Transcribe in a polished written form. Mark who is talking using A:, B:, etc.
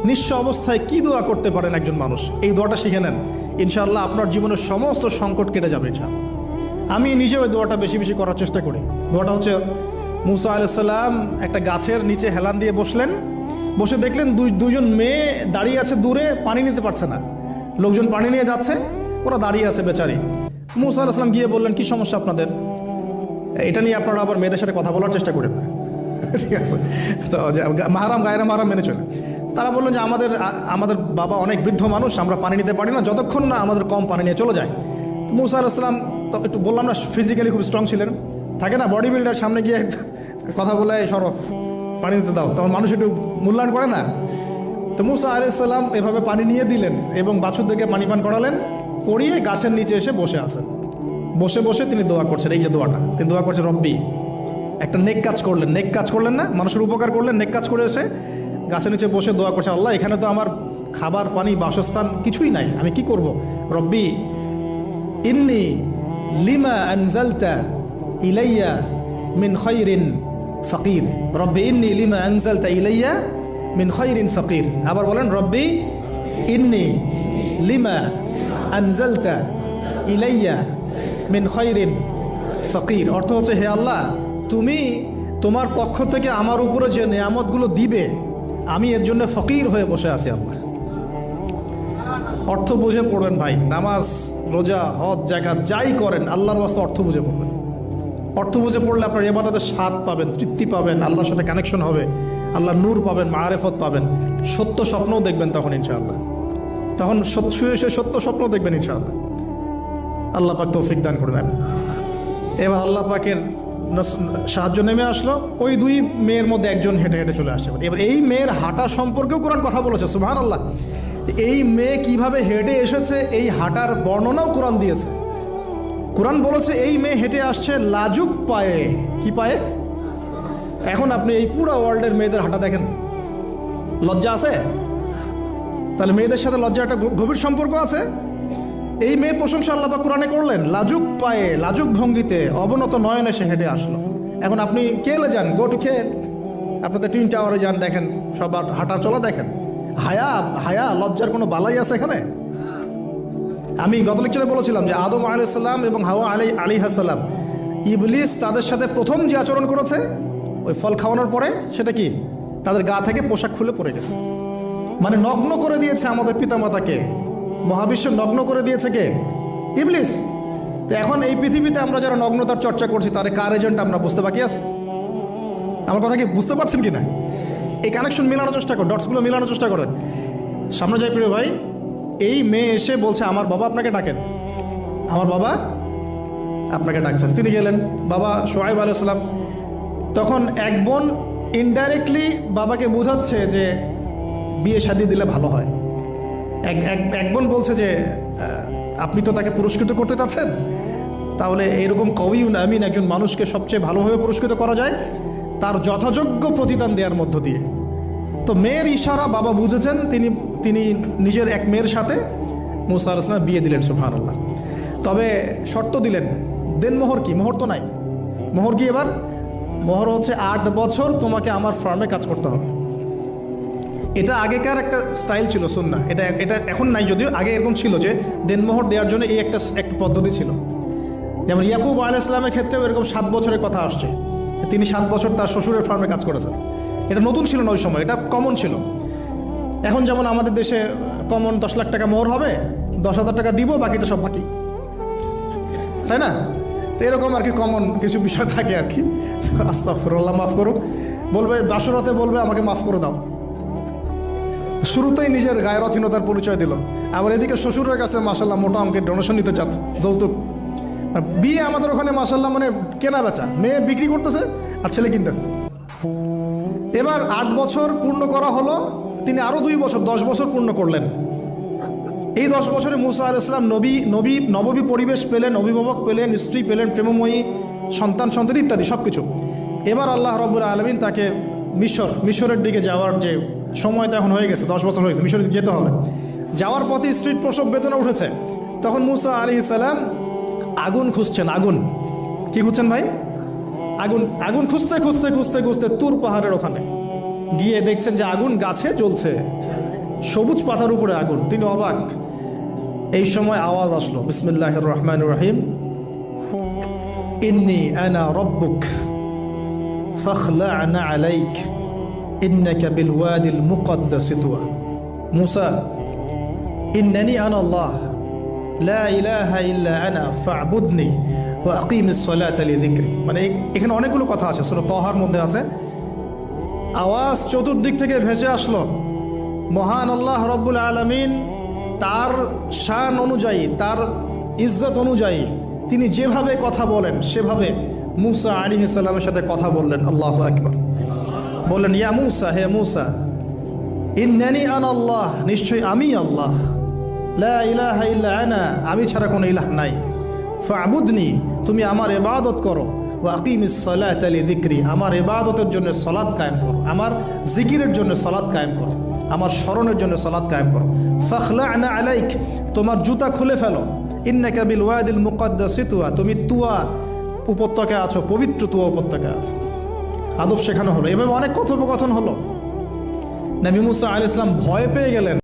A: নিঃস্ব অবস্থায় কি দোয়া করতে পারেন একজন মানুষ, এই দোয়াটা শিখে নেন, ইনশাআল্লাহ আপনার জীবনের সমস্ত সংকট কেটে যাবে ইনশাআল্লাহ। আমি নিজেও ওই দোয়াটা বেশি বেশি করার চেষ্টা করি। দোয়াটা হচ্ছে, মুসা আলাইহিস সালাম একটা গাছের নিচে হেলান দিয়ে বসলেন, বসে দেখলেন দুইজন মেয়ে দাঁড়িয়ে আছে দূরে, পানি নিতে পারছে না, লোকজন পানি নিয়ে যাচ্ছে, ওরা দাঁড়িয়ে আছে বেচারি। মুসা আলাইহিস সালাম গিয়ে বললেন, কি সমস্যা আপনাদের? এটা নিয়ে আপনারা আবার মেয়েদের সাথে কথা বলার চেষ্টা করেন না, ঠিক আছে? তো মাহারাম গায়রা মাহারাম মেনে চলে। তারা বললেন যে আমাদের বাবা অনেক বৃদ্ধ মানুষ, আমরা পানি নিতে পারি না যতক্ষণ না আমাদের কম পানি নিয়ে চলে যায়। মুসা আলাইহিস সালাম তো একটু বললাম না, ফিজিক্যালি খুব স্ট্রং ছিলেন, থাকে না বডি বিল্ডার, সামনে গিয়ে কথা বলে সরো পানি নিতে দাও, তখন মানুষ একটু মূল্যায়ন করে না। তো মুসা আলাইহিস সালাম এভাবে পানি নিয়ে দিলেন এবং বাছুরদেরকে পানি পান করালেন, করিয়ে গাছের নিচে এসে বসে আছেন। বসে বসে তিনি দোয়া করছেন, এই যে দোয়াটা তিনি দোয়া করছেন, রব্বি, একটা নেক কাজ করলেন, নেক কাজ করলেন না, মানুষের উপকার করলেন, নেক কাজ করে এসে গাছের নিচে বসে দোয়া করছে, আল্লাহ এখানে তো আমার খাবার পানি বাসস্থান কিছুই নাই, আমি কি করব? রব্বি ইন্নি লিমা আনজালতা ইলাইয়া মিন খায়রিন ফাকির, রব্বি ইন্নি লিমা আনজালতা ইলাইয়া মিন খায়রিন ফাকির। আবার বলেন, রব্বি ইন্নি লিমা আনজালতা ইলাইয়া মিন খায়রিন ফাকির। অর্থ হচ্ছে, হে আল্লাহ, তুমি তোমার পক্ষ থেকে আমার উপরে যে নেয়ামতগুলো দিবে, আমি এর জন্য ফকির হয়ে বসে আছি আল্লাহ। অর্থ বুঝে পড়বেন ভাই, নামাজ রোজা হজ জাকাত যাই করেন আল্লাহর ওয়াস্তে অর্থ বুঝে পড়বেন। অর্থ বুঝে পড়লে আপনার ইবাদতের স্বাদ পাবেন, তৃপ্তি পাবেন, আল্লাহর সাথে কানেকশন হবে, আল্লাহর নূর পাবেন, মাআরিফত পাবেন, সত্য স্বপ্নও দেখবেন তখন ইনশাআল্লাহ। তখন শুয়ে শুয়ে সত্য স্বপ্ন দেখবেন ইনশাআল্লাহ। আল্লাহ পাক তৌফিক দান করে দেন। এবার আল্লাহ পাকের সাহায্য নেমে আসলো, ওই দুই মেয়ের মধ্যে একজন হেঁটে হেঁটে চলে আসে। এবার এই মেয়ের হাঁটা সম্পর্কেও কোরআন কথা বলেছে, সুবহানাল্লাহ। এই মেয়ে কিভাবে হেঁটে এসেছে এই হাঁটার বর্ণনাও কোরআন দিয়েছে। কোরআন বলেছে এই মেয়ে হেঁটে আসছে লাজুক পায়ে। কি পায়ে? এখন আপনি এই পুরো ওয়ার্ল্ডের মেয়েদের হাঁটা দেখেন, লজ্জা আছে? তাহলে মেয়েদের সাথে লজ্জা একটা গভীর সম্পর্ক আছে। এই মেয়ে প্রশংসা আল্লাহ পাক কোরআনে করলেন, লাজুক পায়ে লাজুক ভঙ্গিতে অবনত নয়নে সে হেঁটে আসলো। এখন আপনি কেলে যান, গো টু খেল, আপনাদের টুইন টাওয়ারে যান, দেখেন সবার হাঁটার চলা দেখেন। হায়া লজ্জার কোনো বালাই আছে এখানে? আমি গত লেকচারে বলেছিলাম যে আদম আলাইহিস সালাম এবং হাওয়া আলাইহিস সালাম, ইবলিস তাদের সাথে প্রথম যে আচরণ করেছে ওই ফল খাওয়ানোর পরে, সেটা কি? তাদের গা থেকে পোশাক খুলে পড়ে গেছে, মানে নগ্ন করে দিয়েছে আমাদের পিতামাতাকে। মহাবিশ্ব নগ্ন করে দিয়েছে কে? ইবলিস। তো এখন এই পৃথিবীতে আমরা যারা নগ্নতার চর্চা করছি, তার কার এজেন্ট আমরা বুঝতে বাকি আছে? আমার কথা কি বুঝতে পারছেন কি না? এই কানেকশন মেলানোর চেষ্টা করেন, ডটসগুলো মেলানোর চেষ্টা করেন। সামনে যাই প্রিয় ভাই, এই মেয়ে এসে বলছে, আমার বাবা আপনাকে ডাকেন, আমার বাবা আপনাকে ডাকছেন। তিনি গেলেন, বাবা শুআয়ব আলাইহিস সালাম। তখন এক বোন ইনডাইরেক্টলি বাবাকে বোঝাচ্ছে যে বিয়ে শাদী দিলে ভালো হয়। এক বোন বলছে যে আপনি তো তাকে পুরস্কৃত করতে চাচ্ছেন, তাহলে এরকম কওয়িউন আমিন একজন মানুষকে সবচেয়ে ভালোভাবে পুরস্কৃত করা যায় তার যথাযোগ্য প্রতিদান দেওয়ার মধ্য দিয়ে। তো মেয়ের ইশারা বাবা বুঝেছেন, তিনি নিজের এক মেয়ের সাথে মুসা আলাইহিস সালাম বিয়ে দিলেন, সুবহানাল্লাহ। তবে শর্ত দিলেন, দেনমোহর কি? মোহর তো নাই। মোহর কি? এবার মোহর হচ্ছে 8 বছর তোমাকে আমার ফার্মে কাজ করতে হবে। এটা আগেকার একটা স্টাইল ছিল, সুন্নাহ। এটা এখন নাই, যদিও আগে এরকম ছিল যে দেনমোহর দেওয়ার জন্য এই একটা পদ্ধতি ছিল। যেমন ইয়াকুব আলাইহিস সালামের ক্ষেত্রেও এরকম 7 বছরের কথা আসছে, তিনি 7 বছর তার শ্বশুরের ফার্মে কাজ করেছেন। এটা নতুন ছিল না ওই সময়, এটা কমন ছিল। এখন যেমন আমাদের দেশে কমন 10 লাখ টাকা মোহর হবে, 10,000 টাকা দিব, বাকিটা সব বাকি, তাই না? তো এরকম আর কি কমন কিছু বিষয় থাকে আর কি। আস্তাগফিরুল্লাহ, মাফ করো, বলবে বাসরাতে বলবে আমাকে মাফ করে দাও। শুরুতেই নিজের গায়রথহীনতার পরিচয় দিল। আবার এদিকে শ্বশুরের কাছে মাশাল্লাহ মোটা অঙ্কের ডোনেশন নিতে চাচ্ছে, যৌতুক। আর বিয়ে আমাদের ওখানে মাশাল্লাহ মানে কেনা বেচা, মেয়ে বিক্রি করতেছে আর ছেলে কিনতেছে। এবার 8 বছর পূর্ণ করা হলো, তিনি আরও 2 বছর 10 বছর পূর্ণ করলেন। এই 10 বছরে মুসা আলাইহিস সালাম নববী পরিবেশ পেলেন, অভিভাবক পেলেন, স্ত্রী পেলেন, প্রেমময়ী সন্তান ইত্যাদি সব কিছু। এবার আল্লাহ রাব্বুল আলামিন তাকে মিশরের দিকে যাওয়ার যে সময়টা এখন হয়ে গেছে, 10 বছর হয়ে গেছে, মিশরে যেতে হবে। যাওয়ার পথে স্ত্রীর প্রসব বেদনা উঠেছে। তখন মুসা আলাইহিস সালাম আগুন খুঁজছেন। আগুন কি খুঁজছেন ভাই? আগুন খুঁজতে তুর পাহাড়ের ওখানে গিয়ে দেখছেন যে আগুন গাছে জ্বলছে। সবুজ পাতার উপরে আগুন, তিনি অবাক। এই সময় আওয়াজ আসলো, বিসমিল্লাহির রহমানির রহিম, ইন্নী আনা রব্বুক ফাখলা'না আলাইক ইন্নাকা বিল ওয়াদিল মুকদ্দাস তুয়া। মুসা, ইন্নানি আনা আল্লাহ লা ইলাহা ইল্লা আনা ফা'বুদনি ওয়া আকিমিস সালাতা লিযিকরি। মানে এখানে অনেকগুলো কথা আছে, সূরা তাহার মধ্যে আছে। আওয়াজ চতুর্দিক থেকে ভেসে আসলো। মহান আল্লাহ রব্বুল আলামিন তার শান অনুযায়ী, তার ইজ্জত অনুযায়ী তিনি যেভাবে কথা বলেন সেভাবে মুসা আলাইহিস সালামের সাথে কথা বললেন। আল্লাহু আকবার। বললেন, ইয়া মুসা, হে মুসা, ইন্নানি আনা আল্লাহ, নিশ্চয়ই আমি আল্লাহ, লা ইলাহা ইল্লা আনা, আমি ছাড়া কোনো ইলাহ নাই, ফা'বুদনি, তুমি আমার ইবাদত করো, ওয়া আকিমিস সালাতা লিযিকরি, আমার ইবাদতের জন্য সালাত কায়েম করো, আমার জিকিরের জন্য সালাত কায়েম করো, আমার স্মরণের জন্য সালাত কায়েম করো। ফাখলা'না আলাইক, তোমার জুতা খুলে ফেলো, ইন্নাকা বিল ওয়াদিল মুকদ্দাস তুয়া, তুমি তুয়া উপত্যকায় আছো, পবিত্র তুয়া উপত্যকায় আছো। আদব শেখানো হলো, এভাবে অনেক কথোপকথন হলো। নবী মুসা আলাইহিস সালাম ভয় পেয়ে গেলেন।